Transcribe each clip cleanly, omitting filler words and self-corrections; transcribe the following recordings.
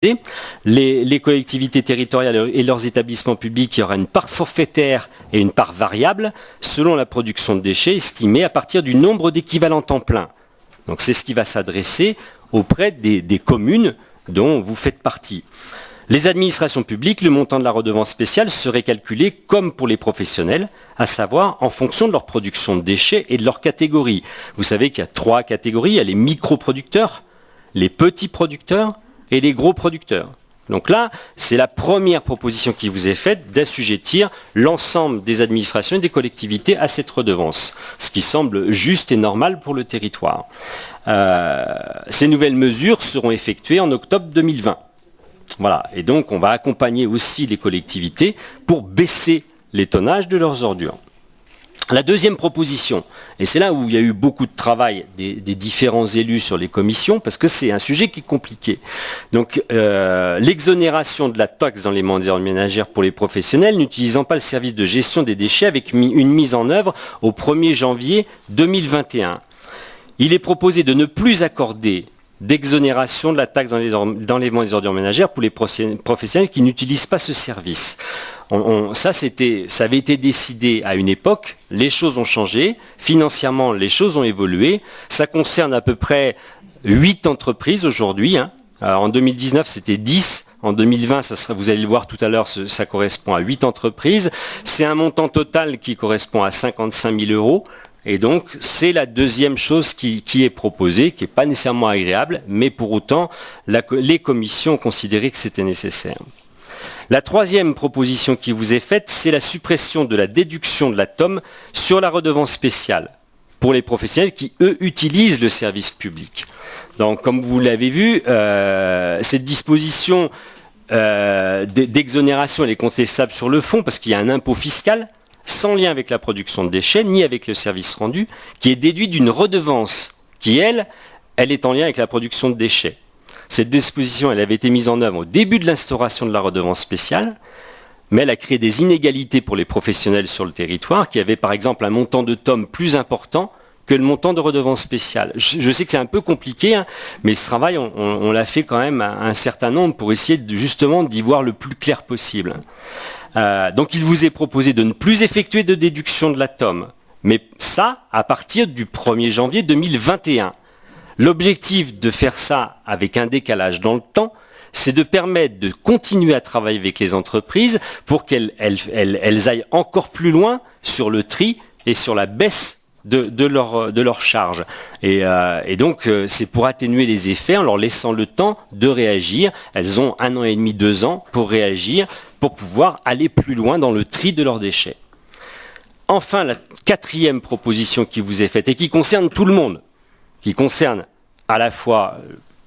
Les collectivités territoriales et leurs établissements publics, il y aura une part forfaitaire et une part variable selon la production de déchets estimée à partir du nombre d'équivalents temps plein. Donc c'est ce qui va s'adresser auprès des communes dont vous faites partie. Les administrations publiques, le montant de la redevance spéciale serait calculé comme pour les professionnels, à savoir en fonction de leur production de déchets et de leur catégorie. Vous savez qu'il y a 3 catégories, il y a les micro-producteurs, les petits producteurs et les gros producteurs. Donc là, c'est la première proposition qui vous est faite d'assujettir l'ensemble des administrations et des collectivités à cette redevance, ce qui semble juste et normal pour le territoire. Ces nouvelles mesures seront effectuées en octobre 2020. Voilà, et donc on va accompagner aussi les collectivités pour baisser les tonnages de leurs ordures. La deuxième proposition, et c'est là où il y a eu beaucoup de travail des différents élus sur les commissions, parce que c'est un sujet qui est compliqué. Donc l'exonération de la taxe dans les ordures ménagères pour les professionnels n'utilisant pas le service de gestion des déchets avec une mise en œuvre au 1er janvier 2021. Il est proposé de ne plus accorder d'exonération de la taxe dans les ordures ménagères pour les professionnels qui n'utilisent pas ce service. Ça avait été décidé à une époque, les choses ont changé, financièrement les choses ont évolué, ça concerne à peu près 8 entreprises aujourd'hui, hein. En 2019 c'était 10, en 2020 vous allez le voir tout à l'heure, ça correspond à 8 entreprises, c'est un montant total qui correspond à 55 000 euros. Et donc, c'est la deuxième chose qui est proposée, qui n'est pas nécessairement agréable, mais pour autant, les commissions ont considéré que c'était nécessaire. La troisième proposition qui vous est faite, c'est la suppression de la déduction de la TOM sur la redevance spéciale pour les professionnels qui, eux, utilisent le service public. Donc, comme vous l'avez vu, cette disposition d'exonération, elle est contestable sur le fond parce qu'il y a un impôt fiscal sans lien avec la production de déchets, ni avec le service rendu, qui est déduit d'une redevance qui, elle est en lien avec la production de déchets. Cette disposition, elle avait été mise en œuvre au début de l'instauration de la redevance spéciale, mais elle a créé des inégalités pour les professionnels sur le territoire, qui avaient par exemple un montant de TOM plus important que le montant de redevance spéciale. Je sais que c'est un peu compliqué, hein, mais ce travail, on l'a fait quand même à un certain nombre pour essayer justement d'y voir le plus clair possible. Donc il vous est proposé de ne plus effectuer de déduction de la TOM, mais ça à partir du 1er janvier 2021. L'objectif de faire ça avec un décalage dans le temps, c'est de permettre de continuer à travailler avec les entreprises pour qu'elles aillent encore plus loin sur le tri et sur la baisse de leur charge. Et donc c'est pour atténuer les effets en leur laissant le temps de réagir. Elles ont 1 an et demi, 2 ans pour réagir, pour pouvoir aller plus loin dans le tri de leurs déchets. Enfin, la quatrième proposition qui vous est faite et qui concerne tout le monde, qui concerne à la fois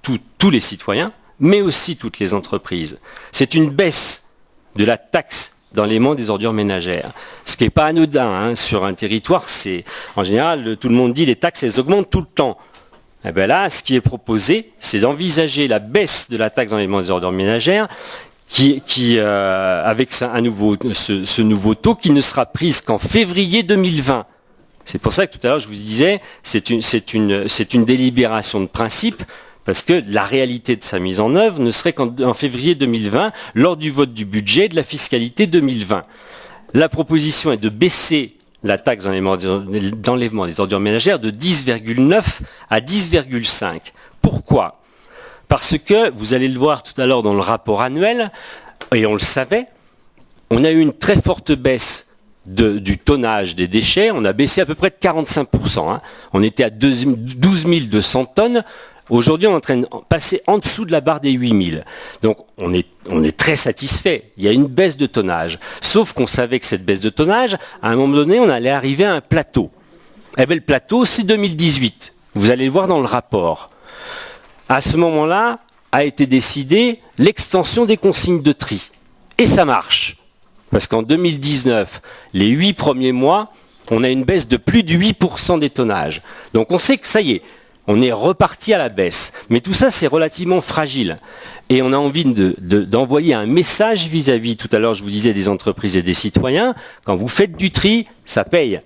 tous les citoyens, mais aussi toutes les entreprises, c'est une baisse de la taxe d'enlèvement des ordures ménagères. Ce qui n'est pas anodin, hein, sur un territoire, c'est en général, tout le monde dit les taxes, elles augmentent tout le temps. Et bien là, ce qui est proposé, c'est d'envisager la baisse de la taxe d'enlèvement des ordures ménagères avec ce nouveau taux qui ne sera prise qu'en février 2020. C'est pour ça que tout à l'heure je vous disais, c'est une délibération de principe, parce que la réalité de sa mise en œuvre ne serait qu'en février 2020, lors du vote du budget de la fiscalité 2020. La proposition est de baisser la taxe d'enlèvement des ordures ménagères de 10,9 à 10,5. Pourquoi ? Parce que, vous allez le voir tout à l'heure dans le rapport annuel, et on le savait, on a eu une très forte baisse du tonnage des déchets, on a baissé à peu près de 45%. Hein. On était à 12 200 tonnes, aujourd'hui on est en train de passer en dessous de la barre des 8 000. Donc on est très satisfait, il y a une baisse de tonnage. Sauf qu'on savait que cette baisse de tonnage, à un moment donné, on allait arriver à un plateau. Eh bien le plateau, c'est 2018. Vous allez le voir dans le rapport. À ce moment-là, a été décidée l'extension des consignes de tri. Et ça marche. Parce qu'en 2019, les 8 premiers mois, on a une baisse de plus de 8% des tonnages. Donc on sait que ça y est, on est reparti à la baisse. Mais tout ça, c'est relativement fragile. Et on a envie d'envoyer un message vis-à-vis, tout à l'heure je vous disais, des entreprises et des citoyens, quand vous faites du tri, ça paye.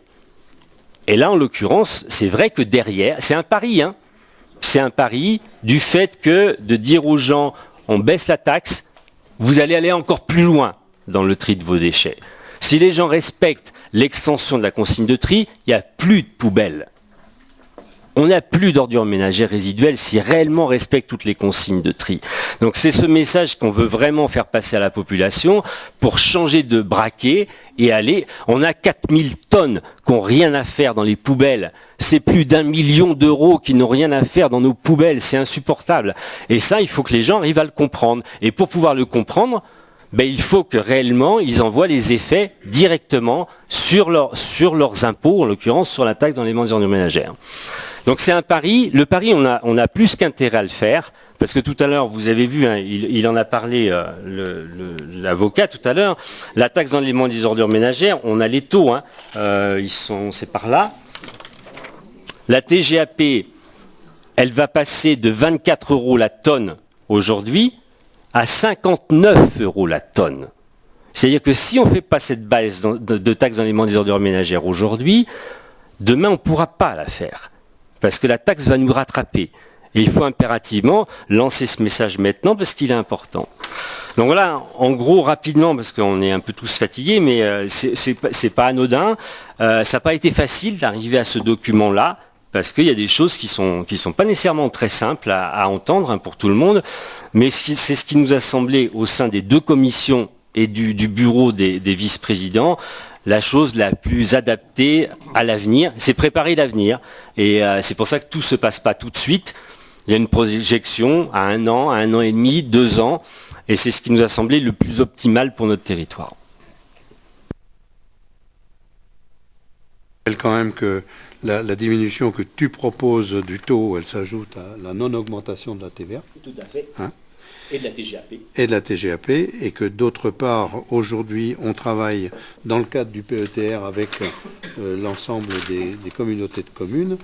Et là, en l'occurrence, c'est vrai que derrière, c'est un pari, hein. C'est un pari du fait que de dire aux gens, on baisse la taxe, vous allez aller encore plus loin dans le tri de vos déchets. Si les gens respectent l'extension de la consigne de tri, il n'y a plus de poubelles. On n'a plus d'ordures ménagères résiduelles si réellement on respecte toutes les consignes de tri. Donc c'est ce message qu'on veut vraiment faire passer à la population pour changer de braquet et aller. On a 4000 tonnes qui n'ont rien à faire dans les poubelles. C'est plus d'1 million d'euros qui n'ont rien à faire dans nos poubelles. C'est insupportable. Et ça, il faut que les gens arrivent à le comprendre. Et pour pouvoir le comprendre, il faut que réellement ils envoient les effets directement sur leurs impôts, en l'occurrence sur la taxe dans les ordures ménagères. Donc c'est un pari. Le pari, on a plus qu'intérêt à le faire, parce que tout à l'heure, vous avez vu, hein, il en a parlé l'avocat tout à l'heure, la taxe dans l'élément des ordures ménagères, on a les taux, hein, c'est par là. La TGAP, elle va passer de 24 € la tonne aujourd'hui à 59 € la tonne. C'est-à-dire que si on ne fait pas cette baisse de taxe dans l'élément des ordures ménagères aujourd'hui, demain on ne pourra pas la faire. Parce que la taxe va nous rattraper. Et il faut impérativement lancer ce message maintenant parce qu'il est important. Donc voilà, en gros, rapidement, parce qu'on est un peu tous fatigués, mais c'est pas anodin. Ça n'a pas été facile d'arriver à ce document-là, parce qu'il y a des choses qui sont pas nécessairement très simples à entendre, hein, pour tout le monde. Mais c'est ce qui nous a semblé au sein des deux commissions et du bureau des vice-présidents, la chose la plus adaptée à l'avenir, c'est préparer l'avenir. Et c'est pour ça que tout ne se passe pas tout de suite. Il y a une projection à 1 an, à 1 an et demi, 2 ans. Et c'est ce qui nous a semblé le plus optimal pour notre territoire. Je rappelle quand même que la diminution que tu proposes du taux, elle s'ajoute à la non-augmentation de la TVA. Tout à fait. Hein ? Et de la TGAP. Et de la TGAP, et que d'autre part, aujourd'hui, on travaille dans le cadre du PETR avec l'ensemble des communautés de communes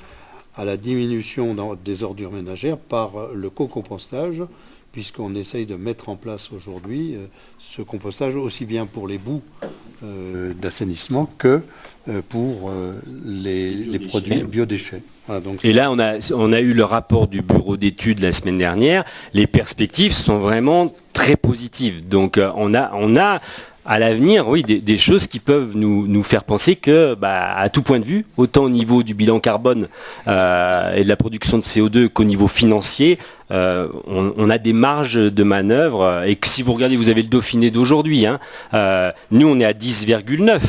à la diminution des ordures ménagères par le co-compostage, puisqu'on essaye de mettre en place aujourd'hui ce compostage aussi bien pour les boues d'assainissement que pour les produits biodéchets. Voilà, donc et là, on a eu le rapport du bureau d'études la semaine dernière. Les perspectives sont vraiment très positives. Donc on a à l'avenir, oui, des choses qui peuvent nous faire penser que, à tout point de vue, autant au niveau du bilan carbone et de la production de CO2 qu'au niveau financier, on a des marges de manœuvre. Et que si vous regardez, vous avez le Dauphiné d'aujourd'hui, hein, nous on est à 10,9.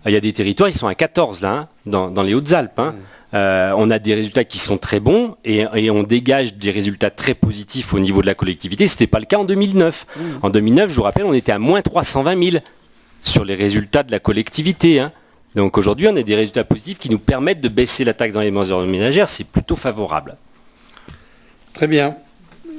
Il y a des territoires, ils sont à 14 là, hein, dans les Hautes-Alpes. Hein. On a des résultats qui sont très bons et on dégage des résultats très positifs au niveau de la collectivité. Ce n'était pas le cas en 2009. En 2009, je vous rappelle, on était à moins 320 000 sur les résultats de la collectivité. Hein. Donc aujourd'hui, on a des résultats positifs qui nous permettent de baisser la taxe dans les ordures ménagères. C'est plutôt favorable. Très bien.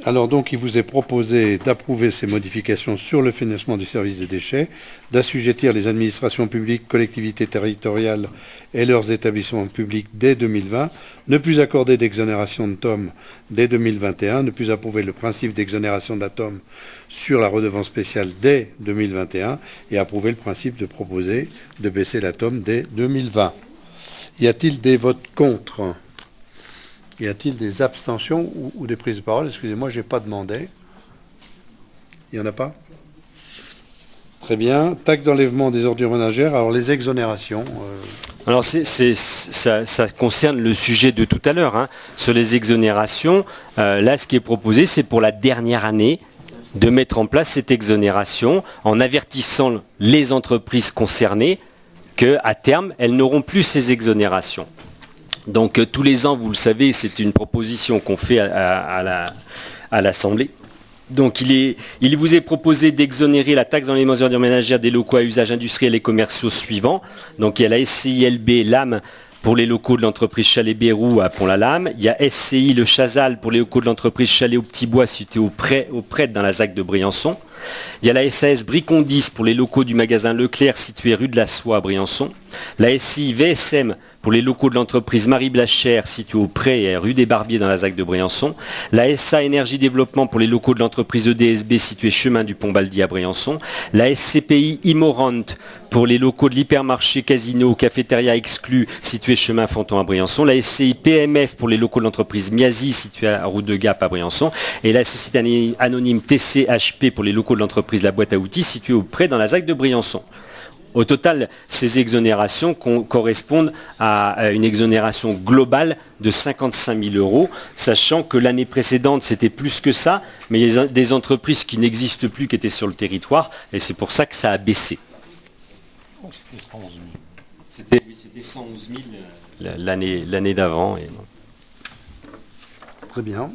Alors donc, il vous est proposé d'approuver ces modifications sur le financement du service des déchets, d'assujettir les administrations publiques, collectivités territoriales et leurs établissements publics dès 2020, ne plus accorder d'exonération de TOM dès 2021, ne plus approuver le principe d'exonération de la TOM sur la redevance spéciale dès 2021 et approuver le principe de proposer de baisser la TOM dès 2020. Y a-t-il des votes contre ? Y a-t-il des abstentions ou des prises de parole? Excusez-moi, je n'ai pas demandé. Il n'y en a pas? Très bien. Taxe d'enlèvement des ordures ménagères. Alors, les exonérations. Alors, ça concerne le sujet de tout à l'heure. Hein. Sur les exonérations, là, ce qui est proposé, c'est pour la dernière année de mettre en place cette exonération en avertissant les entreprises concernées qu'à terme, elles n'auront plus ces exonérations. Donc tous les ans, vous le savez, c'est une proposition qu'on fait à l'Assemblée. Donc il vous est proposé d'exonérer la taxe dans les ordures ménagères des locaux à usage industriel et commerciaux suivants. Donc il y a la SCILB LAM pour les locaux de l'entreprise Chalet Bérou à Pont-la-Lame. Il y a SCI le Chazal pour les locaux de l'entreprise Chalet au Petit Bois situé au Prêtre dans la ZAC de Briançon. Il y a la SAS Bricondis pour les locaux du magasin Leclerc situé rue de la Soie à Briançon. La SCI VSM pour les locaux de l'entreprise Marie Blachère située au Pré et rue des Barbiers dans la ZAC de Briançon. La SA Énergie Développement pour les locaux de l'entreprise EDSB située chemin du Pont-Baldi à Briançon. La SCPI Imorant pour les locaux de l'hypermarché Casino Cafétéria Exclu situé chemin Fonton à Briançon. La SCI PMF pour les locaux de l'entreprise Miasi située à route de Gap à Briançon. Et la société anonyme TCHP pour les locaux de l'entreprise La Boîte à Outils située au Pré dans la ZAC de Briançon. Au total, ces exonérations correspondent à une exonération globale de 55 000 euros, sachant que l'année précédente, c'était plus que ça, mais il y a des entreprises qui n'existent plus, qui étaient sur le territoire, et c'est pour ça que ça a baissé. C'était 111 000 l'année d'avant. Très bien.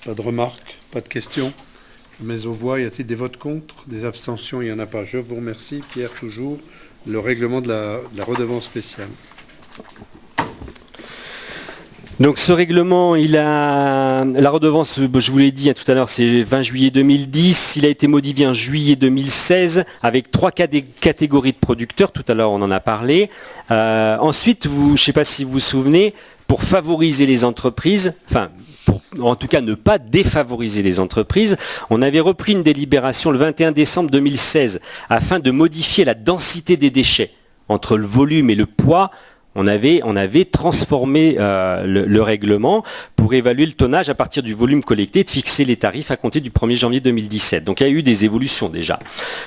Pas de remarques, pas de questions. Mais aux voix, y a-t-il des votes contre? Des abstentions? Il n'y en a pas. Je vous remercie. Pierre, toujours, le règlement de la redevance spéciale. Donc ce règlement, la redevance, je vous l'ai dit tout à l'heure, c'est 20 juillet 2010. Il a été modifié en juillet 2016 avec 3 catégories de producteurs. Tout à l'heure, on en a parlé. Ensuite, je ne sais pas si vous vous souvenez, pour favoriser les entreprises, en tout cas ne pas défavoriser les entreprises, on avait repris une délibération le 21 décembre 2016 afin de modifier la densité des déchets. Entre le volume et le poids, on avait transformé le règlement pour évaluer le tonnage à partir du volume collecté et de fixer les tarifs à compter du 1er janvier 2017. Donc il y a eu des évolutions déjà.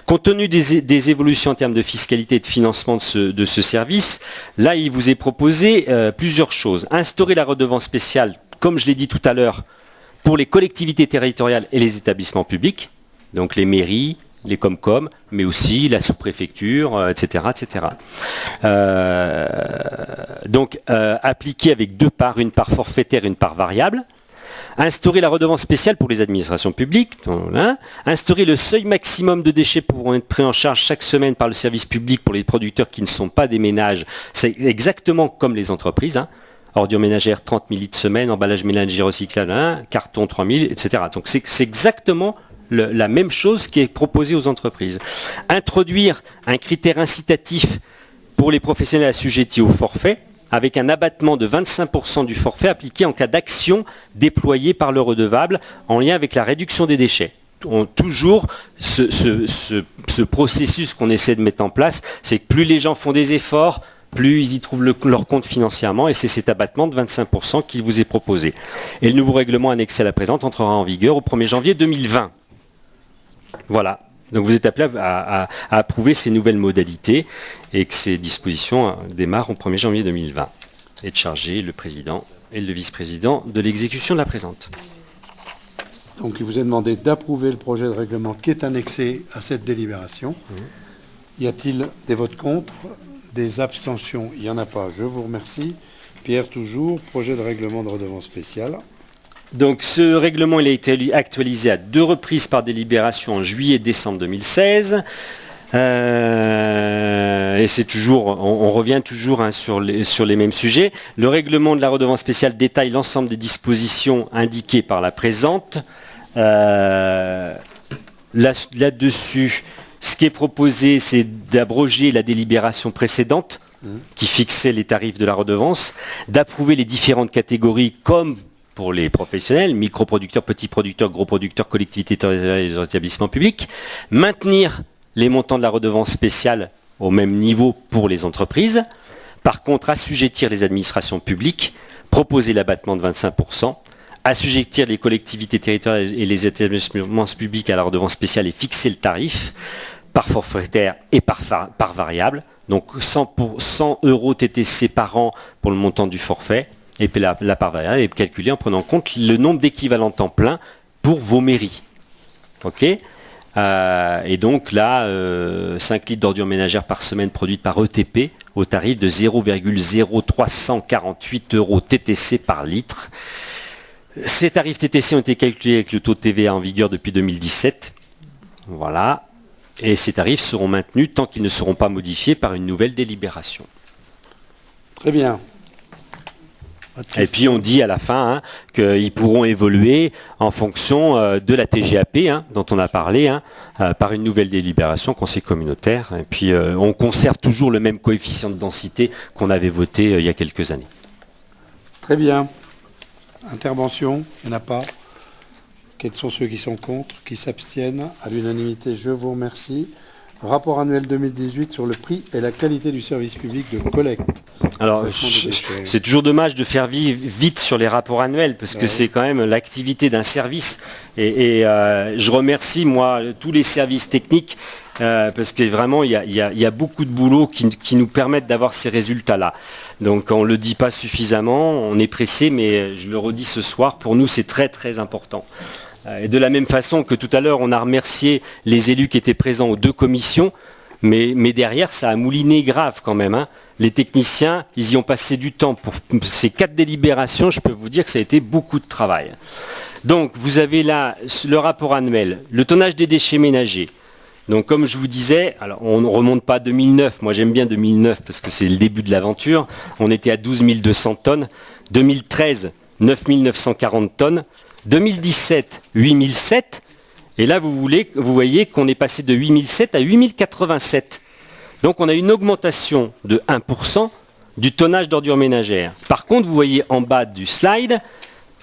Compte tenu des évolutions en termes de fiscalité et de financement de ce service, là il vous est proposé plusieurs choses. Instaurer la redevance spéciale, comme je l'ai dit tout à l'heure, pour les collectivités territoriales et les établissements publics, donc les mairies, les Comcom, mais aussi la sous-préfecture, etc. etc. Appliquer avec 2 parts, une part forfaitaire et une part variable. Instaurer la redevance spéciale pour les administrations publiques. Instaurer le seuil maximum de déchets pouvant être pris en charge chaque semaine par le service public pour les producteurs qui ne sont pas des ménages. C'est exactement comme les entreprises. Ordures ménagères 30 000 litres semaine, emballage ménager recyclable 1, carton 3 000, etc. Donc c'est exactement la même chose qui est proposée aux entreprises. Introduire un critère incitatif pour les professionnels assujettis au forfait, avec un abattement de 25% du forfait appliqué en cas d'action déployée par le redevable en lien avec la réduction des déchets. Toujours ce processus qu'on essaie de mettre en place, c'est que plus les gens font des efforts, plus ils y trouvent leur compte financièrement, et c'est cet abattement de 25% qui vous est proposé. Et le nouveau règlement annexé à la présente entrera en vigueur au 1er janvier 2020. Voilà. Donc vous êtes appelé à approuver ces nouvelles modalités et que ces dispositions démarrent au 1er janvier 2020. Et de charger le président et le vice-président de l'exécution de la présente. Donc il vous est demandé d'approuver le projet de règlement qui est annexé à cette délibération. Y a-t-il des votes contre? Des abstentions? Il n'y en a pas. Je vous remercie. Pierre, toujours, projet de règlement de redevance spéciale. Donc ce règlement il a été actualisé à 2 reprises par délibération en juillet et décembre 2016. Et c'est toujours, on revient toujours sur les mêmes sujets. Le règlement de la redevance spéciale détaille l'ensemble des dispositions indiquées par la présente. Là-dessus, ce qui est proposé, c'est d'abroger la délibération précédente qui fixait les tarifs de la redevance, d'approuver les différentes catégories comme pour les professionnels, microproducteurs, petits producteurs, gros producteurs, collectivités territoriales et établissements publics, maintenir les montants de la redevance spéciale au même niveau pour les entreprises, par contre assujettir les administrations publiques, proposer l'abattement de 25%, assujettir les collectivités territoriales et les établissements publics à la redevance spéciale et fixer le tarif par forfaitaire et par variable, donc 100 € TTC par an pour le montant du forfait, et puis la part variable est calculée en prenant en compte le nombre d'équivalents temps plein pour vos mairies. Ok ? Et donc là, 5 litres d'ordures ménagères par semaine produites par ETP au tarif de 0,0348 € TTC par litre. Ces tarifs TTC ont été calculés avec le taux de TVA en vigueur depuis 2017. Voilà. Et ces tarifs seront maintenus tant qu'ils ne seront pas modifiés par une nouvelle délibération. Très bien. Et puis on dit à la fin qu'ils pourront évoluer en fonction de la TGAP dont on a parlé, par une nouvelle délibération conseil communautaire. Et puis on conserve toujours le même coefficient de densité qu'on avait voté il y a quelques années. Très bien. Intervention, il n'y en a pas. Quels sont ceux qui sont contre, qui s'abstiennent? À l'unanimité, je vous remercie. Rapport annuel 2018 sur le prix et la qualité du service public de collecte. Alors, c'est toujours dommage de faire vite sur les rapports annuels, parce que c'est quand même l'activité d'un service. Et je remercie, moi, tous les services techniques, parce que vraiment, il y a beaucoup de boulot qui nous permettent d'avoir ces résultats-là. Donc, on ne le dit pas suffisamment, on est pressé, mais je le redis ce soir, pour nous, c'est très, très important. Et de la même façon que tout à l'heure, on a remercié les élus qui étaient présents aux 2 commissions, mais derrière, ça a mouliné grave quand même. Les techniciens, ils y ont passé du temps. Pour ces 4 délibérations, je peux vous dire que ça a été beaucoup de travail. Donc, vous avez là le rapport annuel, le tonnage des déchets ménagers. Donc, comme je vous disais, alors on ne remonte pas à 2009. Moi, j'aime bien 2009 parce que c'est le début de l'aventure. On était à 12 200 tonnes. 2013, 9 940 tonnes. 2017, 8007, et là vous voyez qu'on est passé de 8007 à 8087. Donc on a une augmentation de 1% du tonnage d'ordures ménagères. Par contre, vous voyez en bas du slide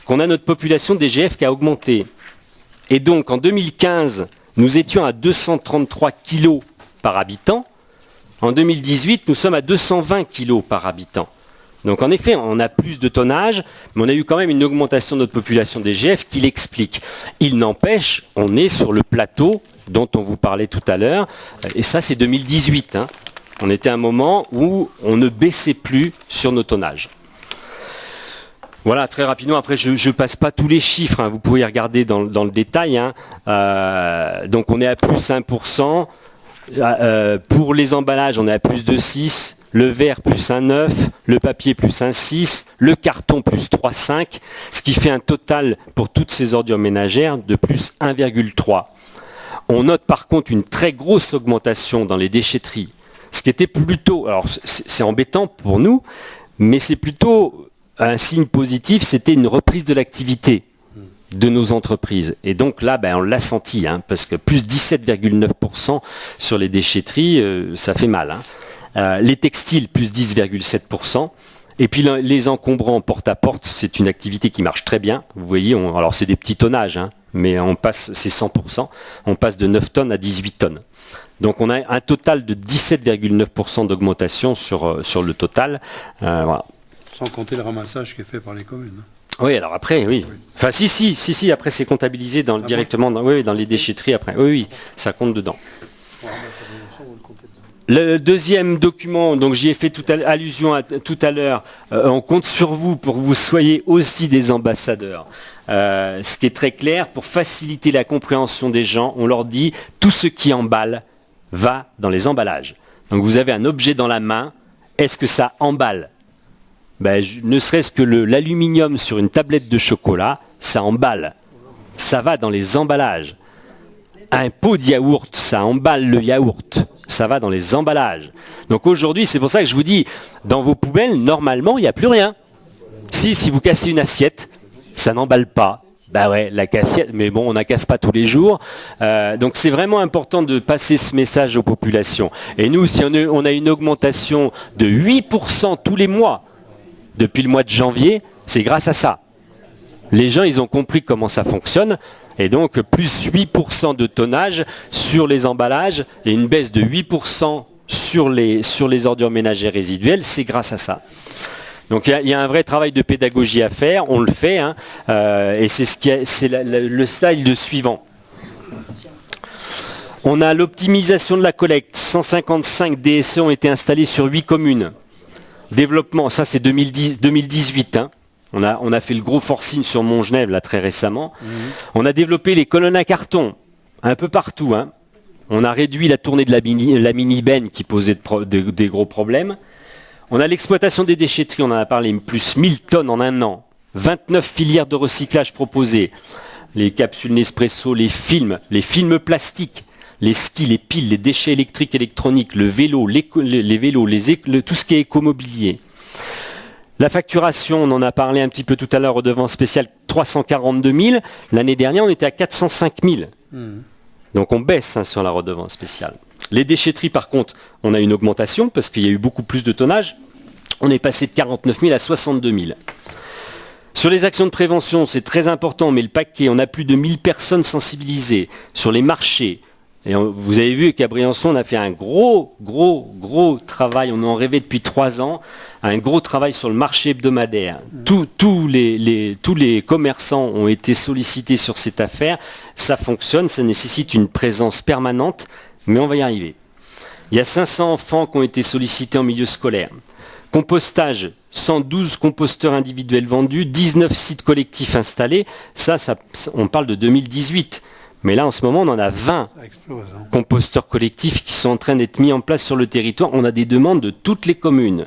qu'on a notre population DGF qui a augmenté. Et donc en 2015, nous étions à 233 kg par habitant. En 2018, nous sommes à 220 kg par habitant. Donc en effet, on a plus de tonnage, mais on a eu quand même une augmentation de notre population DGF qui l'explique. Il n'empêche, on est sur le plateau dont on vous parlait tout à l'heure, et ça c'est 2018. On était à un moment où on ne baissait plus sur nos tonnages. Voilà, très rapidement, après je ne passe pas tous les chiffres, vous pouvez regarder dans le détail. Donc on est à plus 1%. Pour les emballages, on est à plus de 6, le verre plus 1,9, le papier plus 1,6, le carton plus 3,5, ce qui fait un total pour toutes ces ordures ménagères de plus 1,3. On note par contre une très grosse augmentation dans les déchetteries, ce qui était plutôt, alors c'est embêtant pour nous, mais c'est plutôt un signe positif, c'était une reprise de l'activité de nos entreprises. Et donc là, on l'a senti, parce que plus 17,9% sur les déchetteries, ça fait mal. Les textiles, plus 10,7%. Et puis les encombrants porte-à-porte, c'est une activité qui marche très bien. Vous voyez, alors c'est des petits tonnages, mais c'est 100%. On passe de 9 tonnes à 18 tonnes. Donc on a un total de 17,9% d'augmentation sur le total. Voilà. Sans compter le ramassage qui est fait par les communes. Oui, alors après, oui. Enfin, si, après c'est comptabilisé directement dans les déchetteries après. Oui, ça compte dedans. Le deuxième document, donc j'y ai fait allusion tout à l'heure, on compte sur vous pour que vous soyez aussi des ambassadeurs. Ce qui est très clair, pour faciliter la compréhension des gens, on leur dit tout ce qui emballe va dans les emballages. Donc vous avez un objet dans la main, est-ce que ça emballe ? Ne serait-ce que l'aluminium sur une tablette de chocolat, ça emballe. Ça va dans les emballages. Un pot de yaourt, ça emballe le yaourt. Ça va dans les emballages. Donc aujourd'hui, c'est pour ça que je vous dis, dans vos poubelles, normalement, il n'y a plus rien. Si vous cassez une assiette, ça n'emballe pas. La cassiette, mais bon, on n'en casse pas tous les jours. Donc c'est vraiment important de passer ce message aux populations. Et nous, si on a une augmentation de 8% tous les mois, depuis le mois de janvier, c'est grâce à ça. Les gens, ils ont compris comment ça fonctionne. Et donc, plus 8% de tonnage sur les emballages et une baisse de 8% sur les ordures ménagères résiduelles, c'est grâce à ça. Donc, il y a un vrai travail de pédagogie à faire. On le fait. Et c'est le slide suivant. On a l'optimisation de la collecte. 155 DSE ont été installés sur 8 communes. Développement, ça c'est 2018. On a fait le gros forcing sur Montgenèvre là très récemment. On a développé les colonnes à carton un peu partout. On a réduit la tournée de la mini-benne qui posait des gros problèmes. On a l'exploitation des déchetteries, on en a parlé, plus 1000 tonnes en un an. 29 filières de recyclage proposées. Les capsules Nespresso, les films plastiques, les skis, les piles, les déchets électriques, électroniques, le vélo, les vélos, tout ce qui est écomobilier. La facturation, on en a parlé un petit peu tout à l'heure, redevance spéciale 342 000. L'année dernière, on était à 405 000. Donc on baisse sur la redevance spéciale. Les déchetteries, par contre, on a une augmentation parce qu'il y a eu beaucoup plus de tonnage. On est passé de 49 000 à 62 000. Sur les actions de prévention, c'est très important, mais le paquet, on a plus de 1000 personnes sensibilisées. Sur les marchés, et vous avez vu qu'à Briançon, on a fait un gros travail, on en rêvait depuis 3 ans, un gros travail sur le marché hebdomadaire. Tous les commerçants ont été sollicités sur cette affaire. Ça fonctionne, ça nécessite une présence permanente, mais on va y arriver. Il y a 500 enfants qui ont été sollicités en milieu scolaire. Compostage, 112 composteurs individuels vendus, 19 sites collectifs installés. Ça, on parle de 2018. Mais là, en ce moment, on en a 20 composteurs collectifs qui sont en train d'être mis en place sur le territoire. On a des demandes de toutes les communes.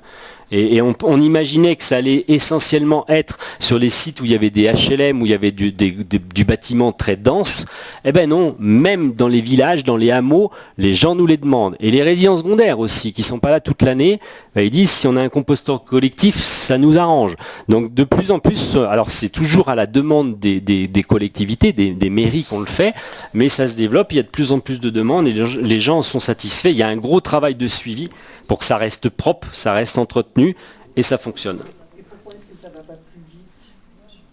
Et on imaginait que ça allait essentiellement être sur les sites où il y avait des HLM, où il y avait du bâtiment très dense. Eh ben non, même dans les villages, dans les hameaux, les gens nous les demandent. Et les résidents secondaires aussi, qui sont pas là toute l'année, ben ils disent si on a un composteur collectif, ça nous arrange. Donc de plus en plus, alors c'est toujours à la demande des collectivités, des mairies qu'on le fait, mais ça se développe, il y a de plus en plus de demandes et les gens sont satisfaits. Il y a un gros travail de suivi pour que ça reste propre, ça reste entretenu et ça fonctionne. Et pourquoi est-ce que ça ne va pas plus vite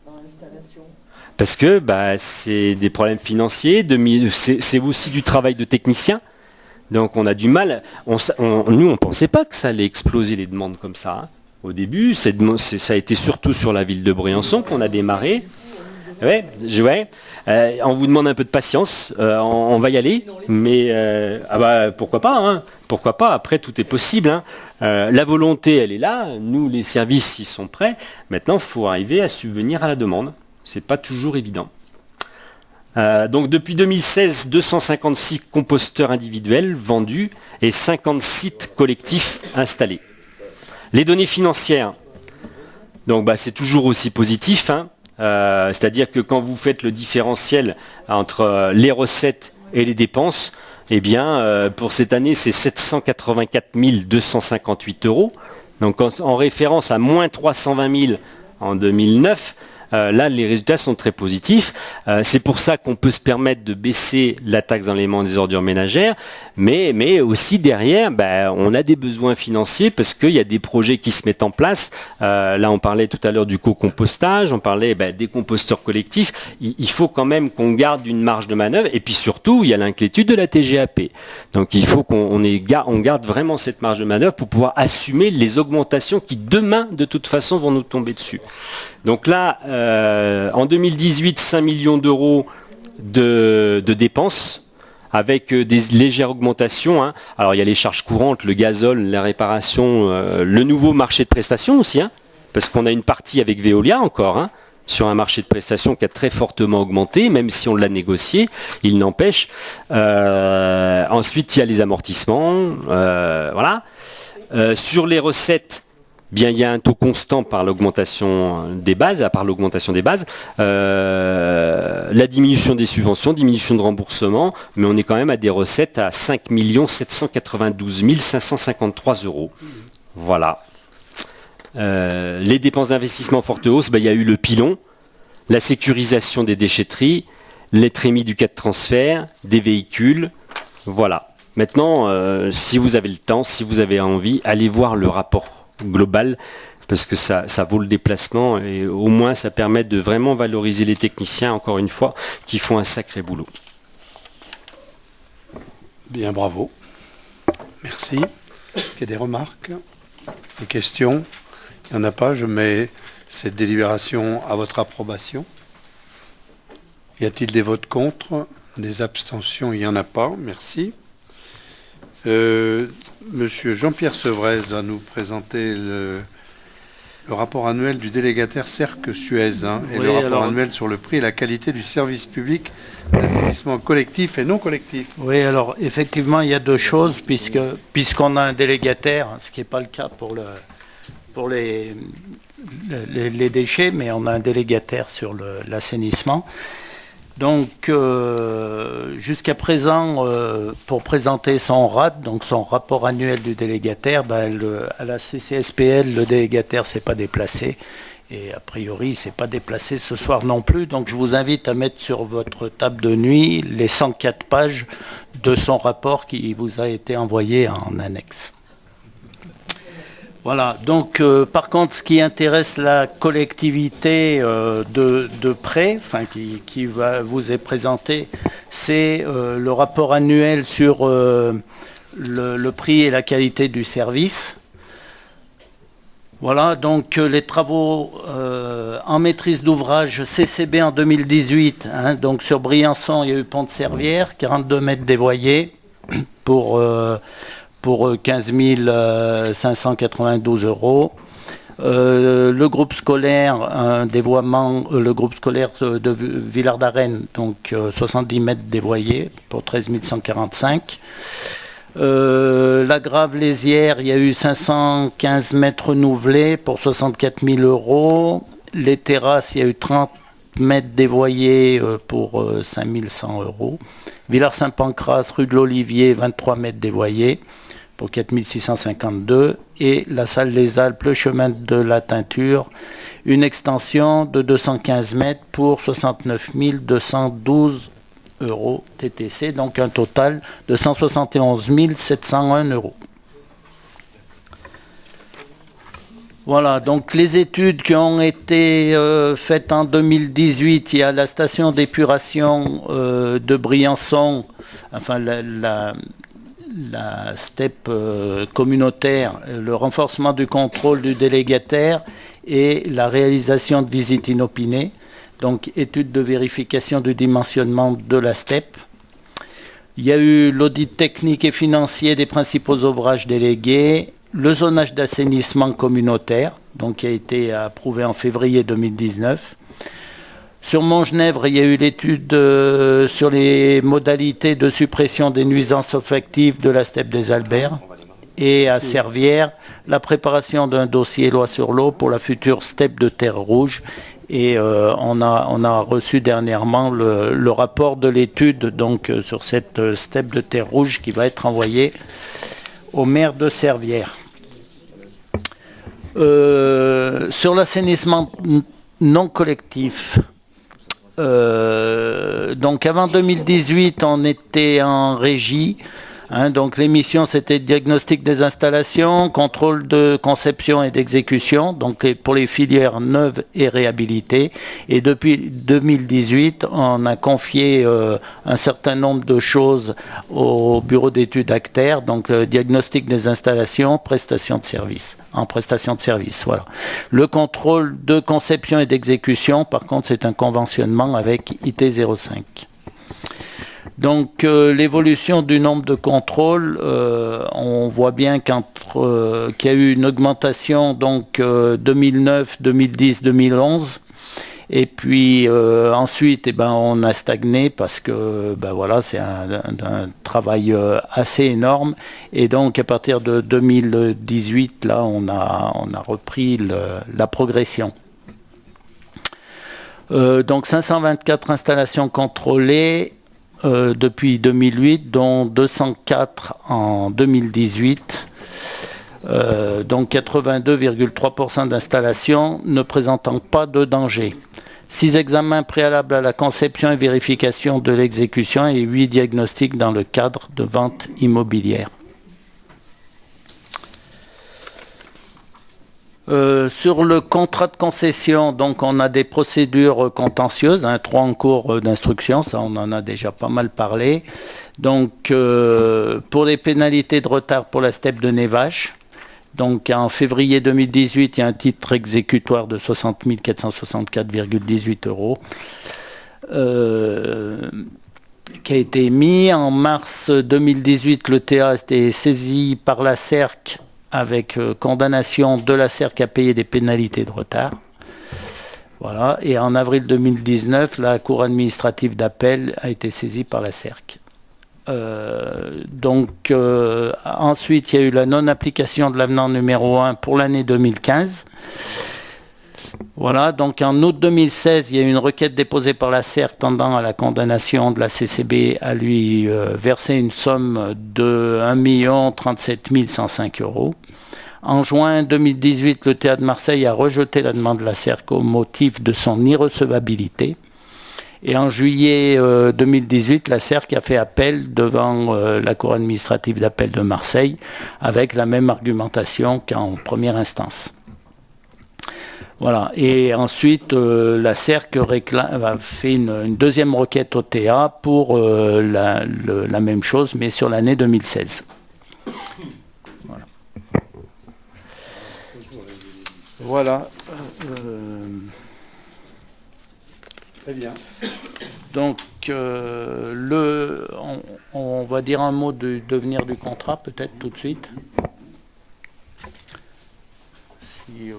dans l'installation ? Parce que c'est des problèmes financiers, c'est aussi du travail de technicien. Donc on a du mal. Nous, on ne pensait pas que ça allait exploser les demandes comme ça. Hein. Au début, ça a été surtout sur la ville de Briançon qu'on a démarré. On vous demande un peu de patience, on va y aller, mais pourquoi pas, hein, pourquoi pas, après tout est possible. Hein. La volonté, elle est là, nous les services, ils sont prêts, maintenant il faut arriver à subvenir à la demande, c'est pas toujours évident. Donc depuis 2016, 256 composteurs individuels vendus et 50 sites collectifs installés. Les données financières, donc c'est toujours aussi positif, hein. C'est-à-dire que quand vous faites le différentiel entre les recettes et les dépenses, eh bien, pour cette année, c'est 784 258 €. Donc en référence à moins 320 000 en 2009, là, les résultats sont très positifs. C'est pour ça qu'on peut se permettre de baisser la taxe d'enlèvement des ordures ménagères, mais aussi derrière, on a des besoins financiers parce qu'il y a des projets qui se mettent en place. Là, on parlait tout à l'heure du co-compostage, on parlait des composteurs collectifs. Il faut quand même qu'on garde une marge de manœuvre et puis surtout, il y a l'inquiétude de la TGAP. Donc, il faut qu'on garde vraiment cette marge de manœuvre pour pouvoir assumer les augmentations qui, demain, de toute façon, vont nous tomber dessus. Donc là, en 2018, 5 millions d'euros de dépenses avec des légères augmentations. Hein. Alors il y a les charges courantes, le gazole, la réparation, le nouveau marché de prestations aussi, hein, parce qu'on a une partie avec Veolia encore, hein, sur un marché de prestations qui a très fortement augmenté, même si on l'a négocié, il n'empêche. Ensuite, il y a les amortissements. Voilà. Sur les recettes, bien, il y a un taux constant par l'augmentation des bases, la diminution des subventions, diminution de remboursement, mais on est quand même à des recettes à 5 792 553 €. Voilà. Les dépenses d'investissement forte hausse, il y a eu le pilon, la sécurisation des déchetteries, les trémies du cas de transfert, des véhicules, voilà. Maintenant, si vous avez le temps, si vous avez envie, allez voir le rapport global, parce que ça vaut le déplacement et au moins ça permet de vraiment valoriser les techniciens, encore une fois, qui font un sacré boulot. Bien, bravo. Merci. Est-ce qu'il y a des remarques, des questions? Il n'y en a pas. Je mets cette délibération à votre approbation. Y a-t-il des votes contre? Des abstentions? Il n'y en a pas. Merci. Monsieur Jean-Pierre Sevrez va nous présenter le rapport annuel du délégataire Cercle Suez et le rapport annuel sur le prix et la qualité du service public d'assainissement collectif et non collectif. Oui, alors effectivement, il y a deux choses, puisqu'on a un délégataire, ce qui n'est pas le cas pour les déchets, mais on a un délégataire sur l'assainissement. Donc, jusqu'à présent, pour présenter son RAD, donc son rapport annuel du délégataire, à la CCSPL, le délégataire ne s'est pas déplacé. Et a priori, il ne s'est pas déplacé ce soir non plus. Donc je vous invite à mettre sur votre table de nuit les 104 pages de son rapport qui vous a été envoyé en annexe. Voilà, donc par contre, ce qui intéresse la collectivité de près, qui vous est présenté, c'est le rapport annuel sur le prix et la qualité du service. Voilà, donc les travaux en maîtrise d'ouvrage CCB en 2018, donc sur Briançon, il y a eu Pont de Servières, 42 mètres dévoyés pour 15 592 €. Le groupe scolaire, un dévoiement, le groupe scolaire de Villard-d'Arène, donc 70 mètres dévoyés pour 13 145. La Grave-Lézière, il y a eu 515 mètres renouvelés pour 64 000 €. Les terrasses, il y a eu 30 mètres dévoyés pour 5 100 €. Villars-Saint-Pancras, rue de l'Olivier, 23 mètres dévoyés pour 4 652. Et la salle des Alpes, le chemin de la Teinture, une extension de 215 mètres pour 69 212 € TTC, donc un total de 171 701 €. Voilà, donc les études qui ont été faites en 2018, il y a la station d'épuration de Briançon, enfin la STEP communautaire, le renforcement du contrôle du délégataire et la réalisation de visites inopinées. Donc, étude de vérification du dimensionnement de la STEP. Il y a eu l'audit technique et financier des principaux ouvrages délégués, le zonage d'assainissement communautaire, donc qui a été approuvé en février 2019. Sur Montgenèvre, il y a eu l'étude sur les modalités de suppression des nuisances olfactives de la STEP des Alberts. Et à Servières, la préparation d'un dossier loi sur l'eau pour la future STEP de Terre Rouge. Et on a reçu dernièrement le rapport de l'étude donc sur cette STEP de Terre Rouge qui va être envoyé au maire de Servières. Sur l'assainissement non collectif, donc avant 2018, on était en régie. Donc l'émission, c'était diagnostic des installations, contrôle de conception et d'exécution, donc pour les filières neuves et réhabilitées. Et depuis 2018, on a confié un certain nombre de choses au bureau d'études Acter, donc diagnostic des installations, prestation de services, en prestation de services. Voilà. Le contrôle de conception et d'exécution, par contre, c'est un conventionnement avec IT05. Donc l'évolution du nombre de contrôles, on voit bien qu'il y a eu une augmentation donc 2009, 2010, 2011. Et puis ensuite, on a stagné parce que voilà, c'est un travail assez énorme. Et donc à partir de 2018, là, on a repris la progression. Donc 524 installations contrôlées. Depuis 2008, dont 204 en 2018, donc 82,3% d'installations ne présentant pas de danger. 6 examens préalables à la conception et vérification de l'exécution et 8 diagnostics dans le cadre de vente immobilière. Sur le contrat de concession, donc on a des procédures contentieuses, 3 en cours d'instruction, ça on en a déjà pas mal parlé. Donc pour les pénalités de retard pour la STEP de Névache, donc en février 2018, il y a un titre exécutoire de 60 464,18 € qui a été émis. En mars 2018, le TA a été saisi par la CERC avec condamnation de la CERC à payer des pénalités de retard. Voilà. Et en avril 2019, la Cour administrative d'appel a été saisie par la CERC. Ensuite, il y a eu la non-application de l'avenant numéro 1 pour l'année 2015. Voilà, donc en août 2016, il y a eu une requête déposée par la SER tendant à la condamnation de la CCB à lui verser une somme de 1 037 105 €. En juin 2018, le Théâtre de Marseille a rejeté la demande de la SER au motif de son irrecevabilité. Et en juillet 2018, la SER qui a fait appel devant la Cour administrative d'appel de Marseille avec la même argumentation qu'en première instance. Voilà. Et ensuite, la SERC a fait une deuxième requête au TA pour la même chose, mais sur l'année 2016. Voilà. Voilà. Très bien. Donc, on va dire un mot du devenir du contrat, peut-être tout de suite. Si,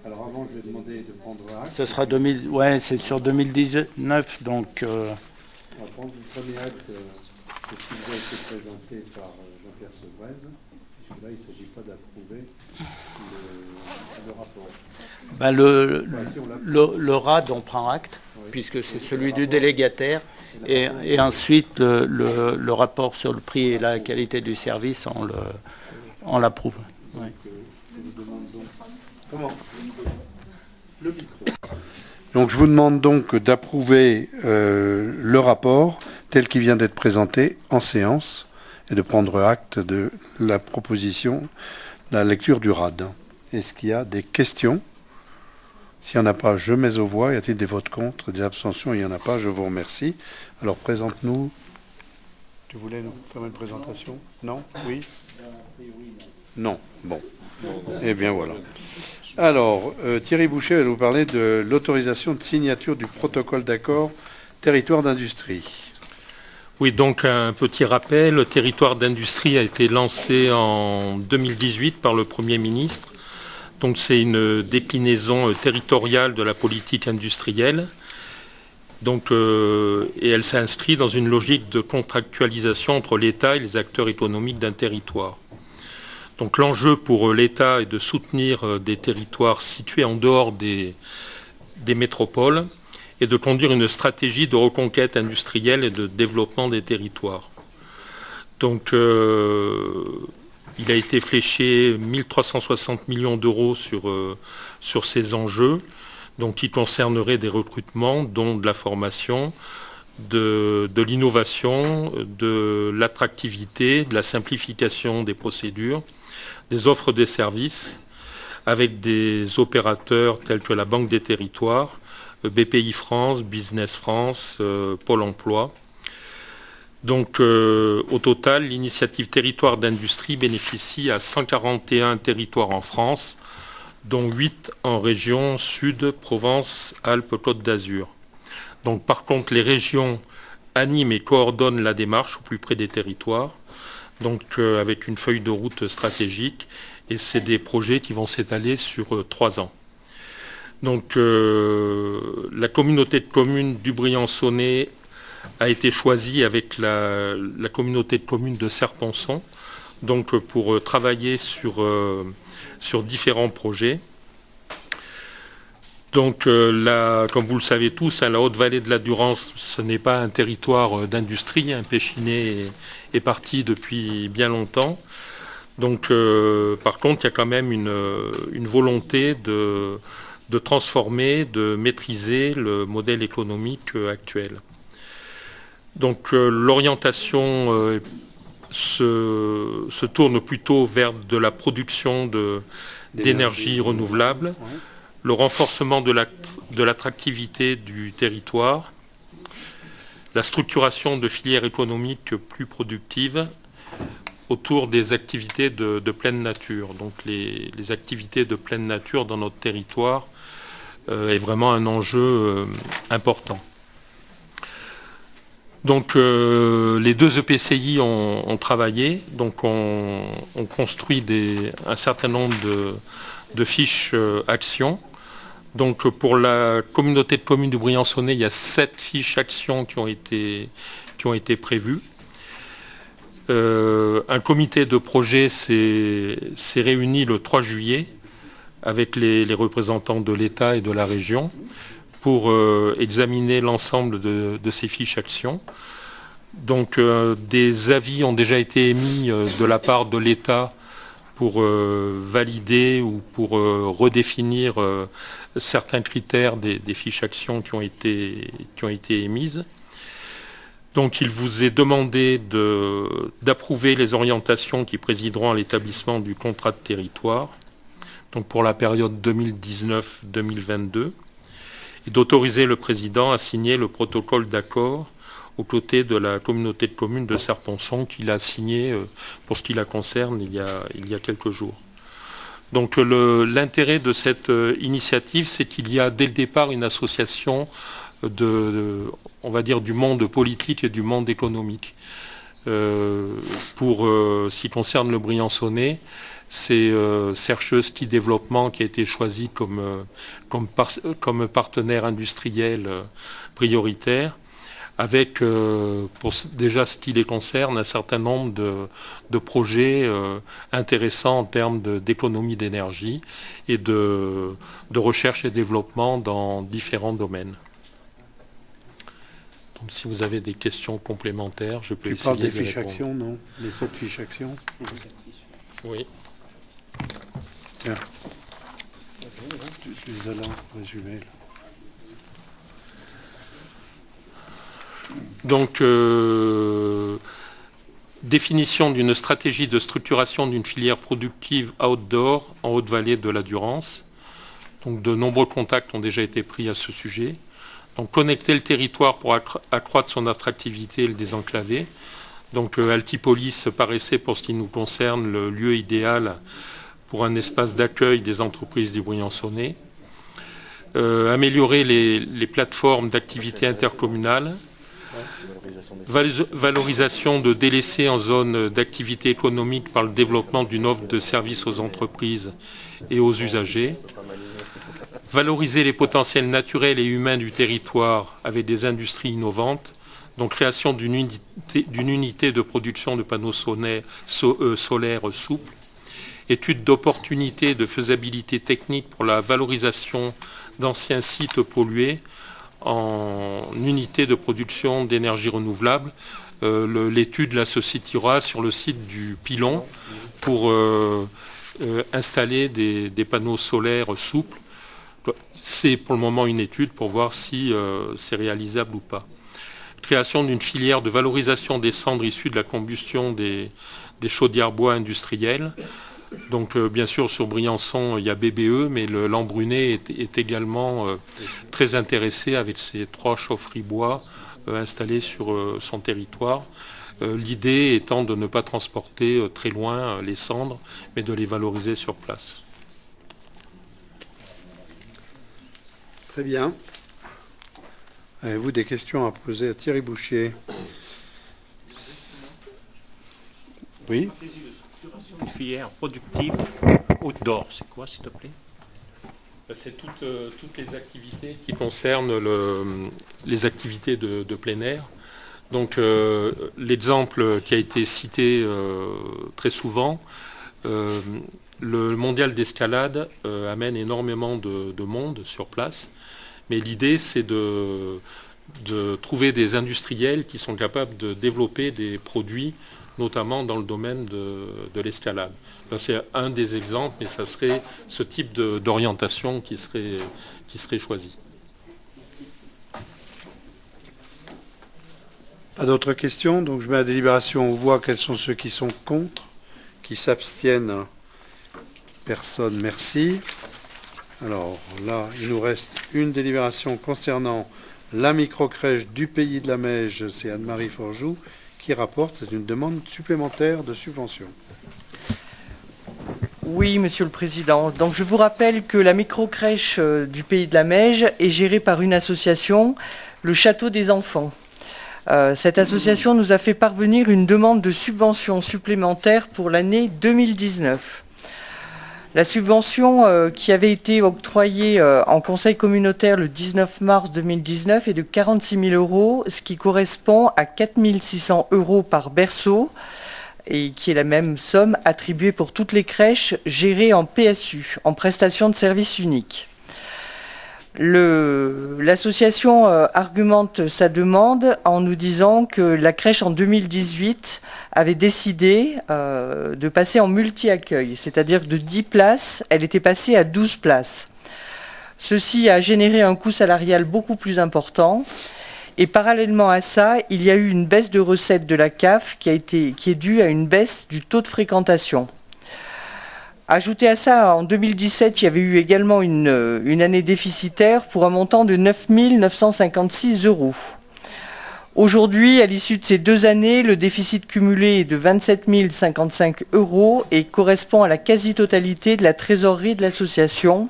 Alors avant, je vais demander de prendre acte. ce sera c'est sur 2019, donc... On va prendre le premier acte qui vous a été présenté par Jean-Pierre Sevrez, puisque là, il ne s'agit pas d'approuver le rapport. Ben le RAD, on prend acte, oui, puisque c'est celui du délégataire, et ensuite le rapport sur le prix et la qualité du service, on l'approuve. Oui. Je vous demande donc... Comment ? Le micro. Donc je vous demande donc d'approuver le rapport tel qu'il vient d'être présenté en séance et de prendre acte de la proposition, la lecture du RAD. Est-ce qu'il y a des questions ? S'il n'y en a pas, je mets aux voix. Y a-t-il des votes contre, des abstentions ? Il n'y en a pas, je vous remercie. Alors présente-nous. Tu voulais nous faire une présentation ? Non ? Oui ? Non. Bon. Eh bien voilà. Alors, Thierry Boucher va nous parler de l'autorisation de signature du protocole d'accord territoire d'industrie. Oui, donc un petit rappel, le territoire d'industrie a été lancé en 2018 par le Premier ministre. Donc c'est une déclinaison territoriale de la politique industrielle. Donc, et elle s'inscrit dans une logique de contractualisation entre l'État et les acteurs économiques d'un territoire. Donc l'enjeu pour l'État est de soutenir des territoires situés en dehors des métropoles et de conduire une stratégie de reconquête industrielle et de développement des territoires. Donc il a été fléché 1360 millions d'euros sur ces enjeux, donc qui concerneraient des recrutements, dont de la formation, de l'innovation, de l'attractivité, de la simplification des procédures, des offres de services, avec des opérateurs tels que la Banque des Territoires, BPI France, Business France, Pôle emploi. Donc au total, l'initiative Territoire d'industrie bénéficie à 141 territoires en France, dont 8 en région Sud, Provence, Alpes, Côte d'Azur. Donc par contre, les régions animent et coordonnent la démarche au plus près des territoires, donc avec une feuille de route stratégique, et c'est des projets qui vont s'étaler sur 3 ans. Donc la communauté de communes du Briançonnais a été choisie avec la communauté de communes de Serponçon, donc pour travailler sur différents projets. Donc comme vous le savez tous, la Haute-Vallée de la Durance, ce n'est pas un territoire d'industrie. Péchiné est parti depuis bien longtemps. Donc par contre, il y a quand même une volonté de transformer, de maîtriser le modèle économique actuel. Donc l'orientation se tourne plutôt vers de la production d'énergie renouvelable, ouais, le renforcement de l'attractivité du territoire, la structuration de filières économiques plus productives autour des activités de pleine nature. Donc les activités de pleine nature dans notre territoire est vraiment un enjeu important. Donc les deux EPCI ont travaillé, donc on construit un certain nombre de fiches actions. Donc pour la communauté de communes du Briançonnais, il y a 7 fiches actions qui ont été prévues. Un comité de projet s'est réuni le 3 juillet avec les représentants de l'État et de la région pour examiner l'ensemble de ces fiches actions. Donc des avis ont déjà été émis de la part de l'État pour valider ou pour redéfinir certains critères des fiches actions qui ont été émises. Donc il vous est demandé d'approuver les orientations qui présideront à l'établissement du contrat de territoire, donc pour la période 2019-2022, et d'autoriser le président à signer le protocole d'accord aux côtés de la communauté de communes de Serponçon qu'il a signé pour ce qui la concerne il y a quelques jours. Donc l'intérêt de cette initiative, c'est qu'il y a dès le départ une association on va dire, du monde politique et du monde économique. Pour ce qui concerne le Briançonnais, c'est Sercheuse Ski Développement qui a été choisi comme partenaire industriel prioritaire, avec, déjà ce qui les concerne, un certain nombre de projets intéressants en termes d'économie d'énergie et de recherche et développement dans différents domaines. Donc, si vous avez des questions complémentaires, je peux essayer de répondre. Tu parles des fiches actions, non? Les 7 fiches actions? Oui. Tiens. Tu les as là, résumés. Donc, définition d'une stratégie de structuration d'une filière productive outdoor en Haute-Vallée de la Durance. Donc, de nombreux contacts ont déjà été pris à ce sujet. Donc, connecter le territoire pour accroître son attractivité et le désenclaver. Donc, Altipolis paraissait, pour ce qui nous concerne, le lieu idéal pour un espace d'accueil des entreprises du Briançonnais. Améliorer les plateformes d'activité intercommunale. Valorisation de délaissés en zone d'activité économique par le développement d'une offre de services aux entreprises et aux usagers. Valoriser les potentiels naturels et humains du territoire avec des industries innovantes, donc création d'une unité de production de panneaux solaires souples, étude d'opportunité de faisabilité technique pour la valorisation d'anciens sites pollués en unité de production d'énergie renouvelable. L'étude là se situera sur le site du Pilon pour installer des panneaux solaires souples. C'est pour le moment une étude pour voir si c'est réalisable ou pas. Création d'une filière de valorisation des cendres issues de la combustion des chaudières bois industrielles. Donc bien sûr sur Briançon il y a BBE, mais le Lambrunet est également très intéressé avec ses 3 chaufferies bois installées sur son territoire. L'idée étant de ne pas transporter très loin les cendres, mais de les valoriser sur place. Très bien. Avez-vous des questions à poser à Thierry Boucher? Oui. Une filière productive outdoor, c'est quoi, s'il te plaît? C'est toutes les activités qui concernent les activités de plein air. Donc l'exemple qui a été cité très souvent, le mondial d'escalade amène énormément de monde sur place. Mais l'idée, c'est de trouver des industriels qui sont capables de développer des produits, notamment dans le domaine de l'escalade. C'est un des exemples, mais ça serait ce type d'orientation qui serait choisi. Pas d'autres questions? Donc je mets à délibération, on voit quels sont ceux qui sont contre, qui s'abstiennent. Personne, merci. Alors là, il nous reste une délibération concernant la microcrèche du Pays de la Meige, c'est Anne-Marie Forjoux qui rapporte, c'est une demande supplémentaire de subvention. Oui, Monsieur le Président. Donc je vous rappelle que la microcrèche du Pays de la Meige est gérée par une association, le Château des Enfants. Cette association nous a fait parvenir une demande de subvention supplémentaire pour l'année 2019. La subvention qui avait été octroyée en conseil communautaire le 19 mars 2019 est de 46 000 €, ce qui correspond à 4 600 € par berceau et qui est la même somme attribuée pour toutes les crèches gérées en PSU, en prestation de service unique. L'association argumente sa demande en nous disant que la crèche en 2018 avait décidé de passer en multi-accueil, c'est-à-dire que de 10 places, elle était passée à 12 places. Ceci a généré un coût salarial beaucoup plus important. Et parallèlement à ça, il y a eu une baisse de recettes de la CAF qui est due à une baisse du taux de fréquentation. Ajouté à ça, en 2017, il y avait eu également une année déficitaire pour un montant de 9 956 €. Aujourd'hui, à l'issue de ces 2 années, le déficit cumulé est de 27 055 € et correspond à la quasi-totalité de la trésorerie de l'association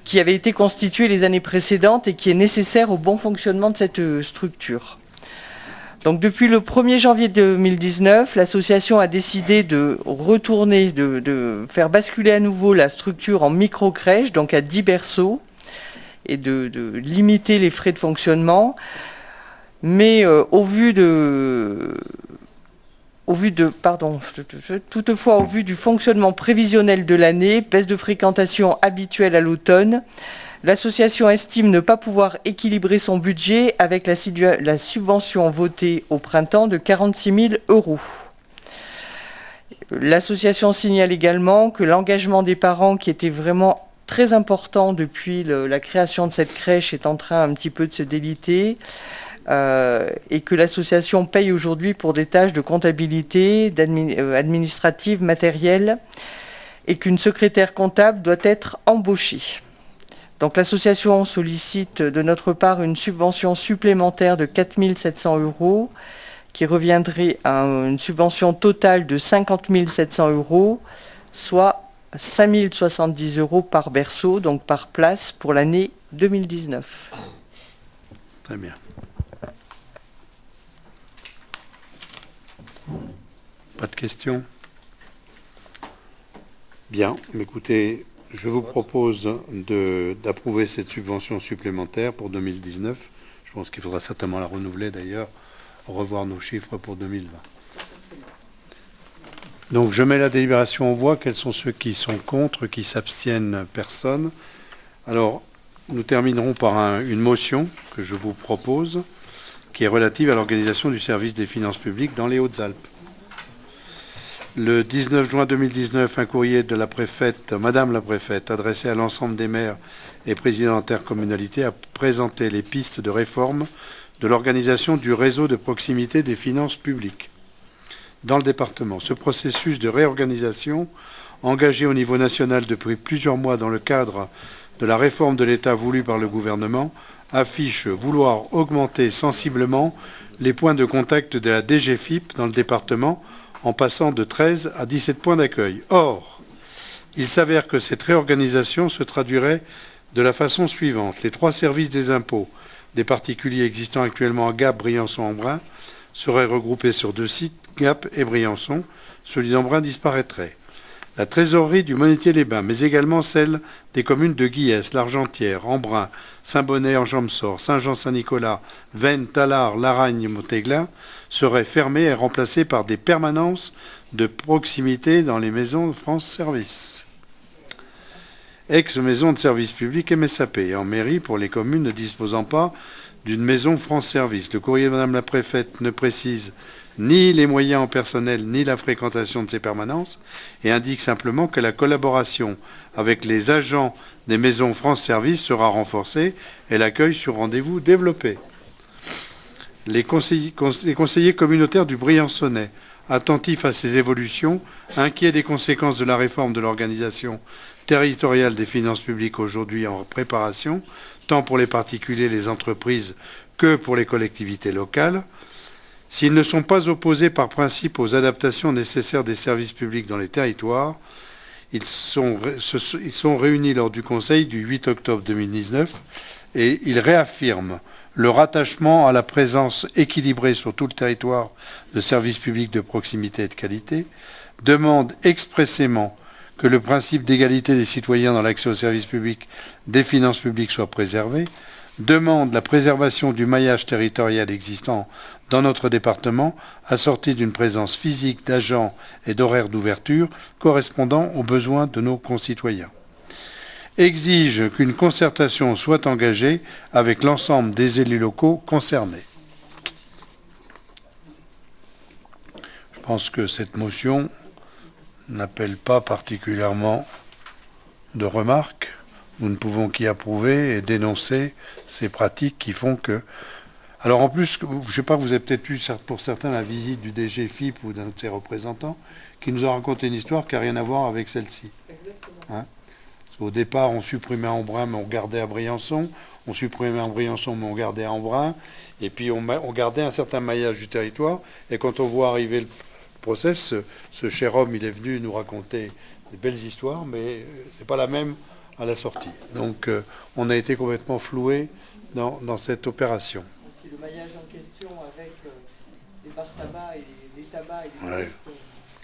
qui avait été constituée les années précédentes et qui est nécessaire au bon fonctionnement de cette structure. Donc depuis le 1er janvier 2019, l'association a décidé de retourner, de faire basculer à nouveau la structure en micro-crèche, donc à 10 berceaux, et de limiter les frais de fonctionnement. Mais toutefois, au vu du fonctionnement prévisionnel de l'année, baisse de fréquentation habituelle à l'automne, l'association estime ne pas pouvoir équilibrer son budget avec la subvention votée au printemps de 46 000 €. L'association signale également que l'engagement des parents, qui était vraiment très important depuis la création de cette crèche, est en train un petit peu de se déliter. Et que l'association paye aujourd'hui pour des tâches de comptabilité, administratives, matérielles, et qu'une secrétaire comptable doit être embauchée. Donc l'association sollicite de notre part une subvention supplémentaire de 4 700 €, qui reviendrait à une subvention totale de 50 700 €, soit 5 070 € par berceau, donc par place, pour l'année 2019. Très bien. Pas de questions? Bien, écoutez, je vous propose d'approuver cette subvention supplémentaire pour 2019. Je pense qu'il faudra certainement la renouveler d'ailleurs, revoir nos chiffres pour 2020. Donc je mets la délibération en voix. Quels sont ceux qui sont contre, qui s'abstiennent? Personne. Alors, nous terminerons par une motion que je vous propose, qui est relative à l'organisation du service des finances publiques dans les Hautes-Alpes. Le 19 juin 2019, un courrier de la préfète, Madame la préfète, adressé à l'ensemble des maires et présidents d'intercommunalités, a présenté les pistes de réforme de l'organisation du réseau de proximité des finances publiques dans le département. Ce processus de réorganisation, engagé au niveau national depuis plusieurs mois dans le cadre de la réforme de l'État voulue par le gouvernement, affiche vouloir augmenter sensiblement les points de contact de la DGFiP dans le département, en passant de 13 à 17 points d'accueil. Or, il s'avère que cette réorganisation se traduirait de la façon suivante. Les 3 services des impôts des particuliers existant actuellement à Gap, Briançon, Embrun seraient regroupés sur 2 sites, Gap et Briançon. Celui d'Embrun disparaîtrait. La trésorerie du Monetier-les-Bains, mais également celle des communes de Guiès, L'Argentière, Embrun, Saint-Bonnet, Enjambsort, Saint-Jean-Saint-Nicolas, Veynes, Tallard, Laragne, Montéglin, seraient fermées et remplacées par des permanences de proximité dans les maisons de France Service. Ex-maison de service public MSAP, en mairie pour les communes ne disposant pas d'une maison France Service. Le courrier de Madame la préfète ne précise ni les moyens en personnel, ni la fréquentation de ces permanences, et indique simplement que la collaboration avec les agents des maisons France Service sera renforcée et l'accueil sur rendez-vous développé. Les conseillers communautaires du Briançonnais, attentifs à ces évolutions, inquiets des conséquences de la réforme de l'organisation territoriale des finances publiques aujourd'hui en préparation, tant pour les particuliers, les entreprises, que pour les collectivités locales, s'ils ne sont pas opposés par principe aux adaptations nécessaires des services publics dans les territoires, ils sont réunis lors du Conseil du 8 octobre 2019 et ils réaffirment leur attachement à la présence équilibrée sur tout le territoire de services publics de proximité et de qualité, demandent expressément que le principe d'égalité des citoyens dans l'accès aux services publics des finances publiques soit préservé, demande la préservation du maillage territorial existant dans notre département, assortie d'une présence physique d'agents et d'horaires d'ouverture correspondant aux besoins de nos concitoyens. Exige qu'une concertation soit engagée avec l'ensemble des élus locaux concernés. Je pense que cette motion n'appelle pas particulièrement de remarques. Nous ne pouvons qu'y approuver et dénoncer ces pratiques qui font que... Alors en plus, je ne sais pas, vous avez peut-être eu pour certains la visite du DG FIP ou d'un de ses représentants qui nous a raconté une histoire qui n'a rien à voir avec celle-ci. Hein? Au départ, on supprimait Embrun, mais on gardait à Briançon. On supprimait à Briançon, mais on gardait à Embrun. Et puis, on gardait un certain maillage du territoire. Et quand on voit arriver le process, ce cher homme, il est venu nous raconter des belles histoires, mais ce n'est pas la même à la sortie. Donc, on a été complètement floués dans cette opération. Et le maillage en question avec les bars tabac et les tabacs et les Ouais.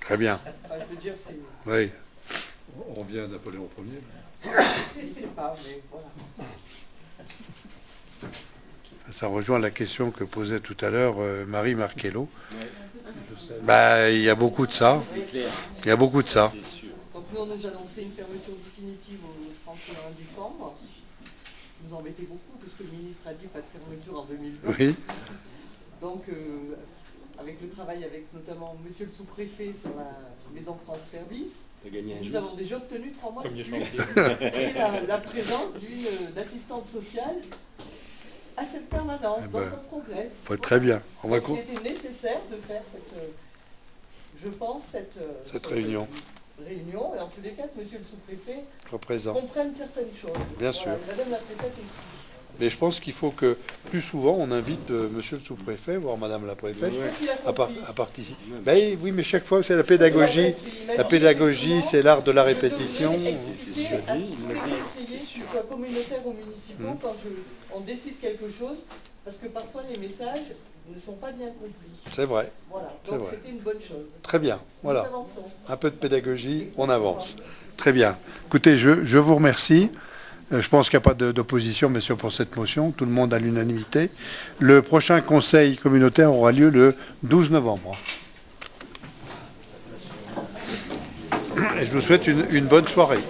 Très bien. Enfin, je veux dire, c'est... Oui. On revient à Napoléon Ier. Je ne sais pas, mais voilà. Ça rejoint la question que posait tout à l'heure Marie Marchello. Bah, il y a beaucoup de ça. Il y a beaucoup de ça. Donc nous, on nous annonçait une fermeture définitive au 31 décembre. Vous embêtez beaucoup, puisque le ministre a dit pas de fermeture en 2020. Oui. Donc, avec le travail avec notamment monsieur le sous-préfet sur la Maison France Service, nous avons déjà obtenu 3 mois de plus. Et la présence d'une assistante sociale à cette permanence. Donc on progresse. Très bien. Il était nécessaire de faire cette réunion. Et en tous les cas, que monsieur le sous-préfet comprenne certaines choses. Bien sûr. Madame la préfète aussi. Mais je pense qu'il faut que plus souvent on invite monsieur le sous-préfet, voire madame la préfète, à participer. Ben, oui, mais chaque fois c'est la pédagogie. La pédagogie, c'est l'art de la répétition. C'est sûr. Que ce soit communautaire ou municipaux, quand on décide quelque chose, parce que parfois les messages ne sont pas bien compris. C'est vrai. Voilà. Donc c'était une bonne chose. Très bien. Voilà. Nous avançons. Un peu de pédagogie, on avance. Très bien. Écoutez, je vous remercie. Je pense qu'il n'y a pas d'opposition, bien sûr, pour cette motion. Tout le monde à l'unanimité. Le prochain conseil communautaire aura lieu le 12 novembre. Et je vous souhaite une bonne soirée.